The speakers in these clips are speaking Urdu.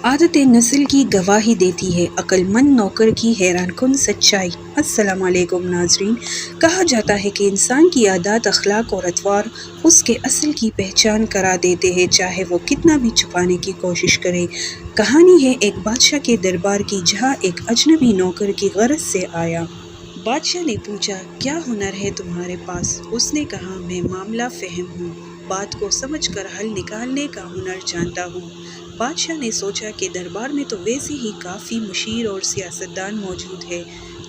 عادت نسل کی گواہی دیتی ہے عقلمند نوکر کی حیران کن سچائی۔ السلام علیکم ناظرین۔ کہا جاتا ہے کہ انسان کی عادات، اخلاق اور اطوار اس کے اصل کی پہچان کرا دیتے ہیں، چاہے وہ کتنا بھی چھپانے کی کوشش کرے۔ کہانی ہے ایک بادشاہ کے دربار کی، جہاں ایک اجنبی نوکر کی غرض سے آیا۔ بادشاہ نے پوچھا، کیا ہنر ہے تمہارے پاس؟ اس نے کہا، میں معاملہ فہم ہوں، بات کو سمجھ کر حل نکالنے کا ہنر جانتا ہوں۔ بادشاہ نے سوچا کہ دربار میں تو ویسے ہی کافی مشیر اور سیاستدان موجود ہے،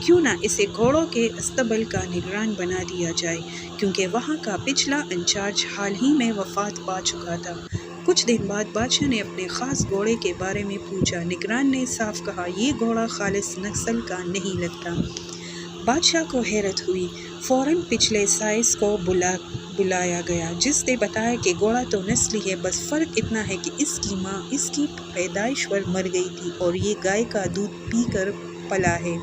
کیوں نہ اسے گھوڑوں کے اسطبل کا نگران بنا دیا جائے، کیونکہ وہاں کا پچھلا انچارج حال ہی میں وفات پا چکا تھا۔ کچھ دن بعد بادشاہ نے اپنے خاص گھوڑے کے بارے میں پوچھا۔ نگران نے صاف کہا، یہ گھوڑا خالص نسل کا نہیں لگتا۔ بادشاہ کو حیرت ہوئی۔ فوراً پچھلے سائس کو بلایا گیا، جس نے بتایا کہ گھوڑا تو نسلی ہے، بس فرق اتنا ہے کہ اس کی ماں اس کی پیدائش پر مر گئی تھی اور یہ گائے کا دودھ پی کر پلا ہے۔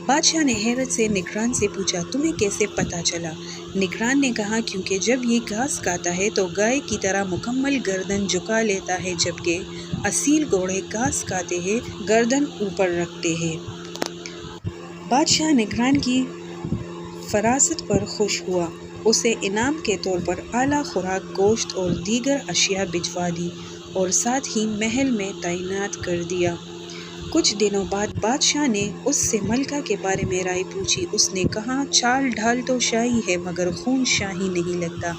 بادشاہ نے حیرت سے نگران سے پوچھا، تمہیں کیسے پتہ چلا؟ نگران نے کہا، کیونکہ جب یہ گھاس کھاتا ہے تو گائے کی طرح مکمل گردن جھکا لیتا ہے، جبکہ اصیل گھوڑے گھاس کھاتے ہیں گردن اوپر رکھتے ہیں۔ بادشاہ نگران کی فراست پر خوش ہوا۔ اسے انعام کے طور پر اعلیٰ خوراک، گوشت اور دیگر اشیاء بھجوا دی اور ساتھ ہی محل میں تعینات کر دیا۔ کچھ دنوں بعد بادشاہ نے اس سے ملکہ کے بارے میں رائے پوچھی۔ اس نے کہا، چال ڈھال تو شاہی ہے، مگر خون شاہی نہیں لگتا۔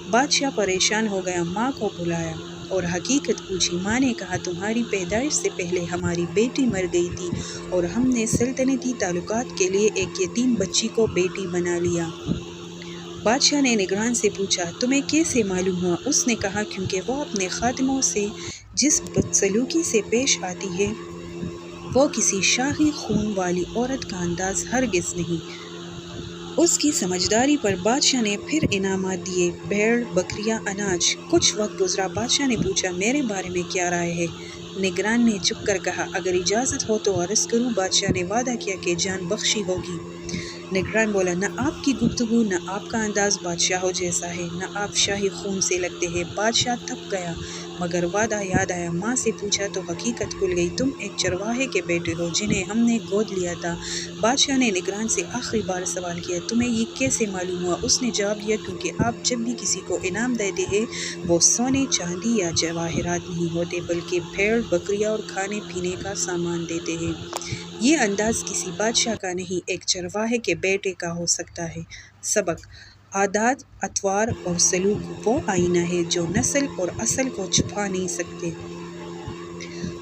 بادشاہ پریشان ہو گیا، ماں کو بلایا اور حقیقت پوچھی۔ ماں نے کہا، تمہاری پیدائش سے پہلے ہماری بیٹی مر گئی تھی اور ہم نے سلطنتی تعلقات کے لیے ایک یتیم بچی کو بیٹی بنا لیا۔ بادشاہ نے نگران سے پوچھا، تمہیں کیسے معلوم ہوا؟ اس نے کہا، کیونکہ وہ اپنے خادموں سے جس بدسلوکی سے پیش آتی ہے، وہ کسی شاہی خون والی عورت کا انداز ہرگز نہیں۔ اس کی سمجھداری پر بادشاہ نے پھر انعامات دیے، بھیڑ، بکریاں، اناج۔ کچھ وقت گزرا، بادشاہ نے پوچھا، میرے بارے میں کیا رائے ہے؟ نگران نے چپ کر کہا، اگر اجازت ہو تو عرض کروں۔ بادشاہ نے وعدہ کیا کہ جان بخشی ہوگی۔ نگران بولا، نہ آپ کی گفتگو، نہ آپ کا انداز بادشاہوں جیسا ہے، نہ آپ شاہی خون سے لگتے ہیں۔ بادشاہ تھک گیا، مگر وعدہ یاد آیا۔ ماں سے پوچھا تو حقیقت کھل گئی، تم ایک چرواہے کے بیٹے ہو جنہیں ہم نے گود لیا تھا۔ بادشاہ نے نگران سے آخری بار سوال کیا، تمہیں یہ کیسے معلوم ہوا؟ اس نے جواب دیا، کیونکہ آپ جب بھی کسی کو انعام دیتے ہیں، وہ سونے، چاندی یا جواہرات نہیں ہوتے، بلکہ بھیڑ، بکریاں اور کھانے پینے کا سامان دیتے ہیں۔ یہ انداز کسی بادشاہ کا نہیں، ایک چرواہے کے بیٹے کا ہو سکتا ہے۔ سبق: عادات، اطوار اور سلوک وہ آئینہ ہے جو نسل اور اصل کو چھپا نہیں سکتے۔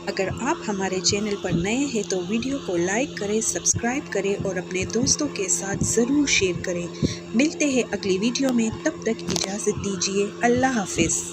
اگر آپ ہمارے چینل پر نئے ہیں تو ویڈیو کو لائک کریں، سبسکرائب کریں اور اپنے دوستوں کے ساتھ ضرور شیئر کریں۔ ملتے ہیں اگلی ویڈیو میں، تب تک اجازت دیجیے۔ اللہ حافظ۔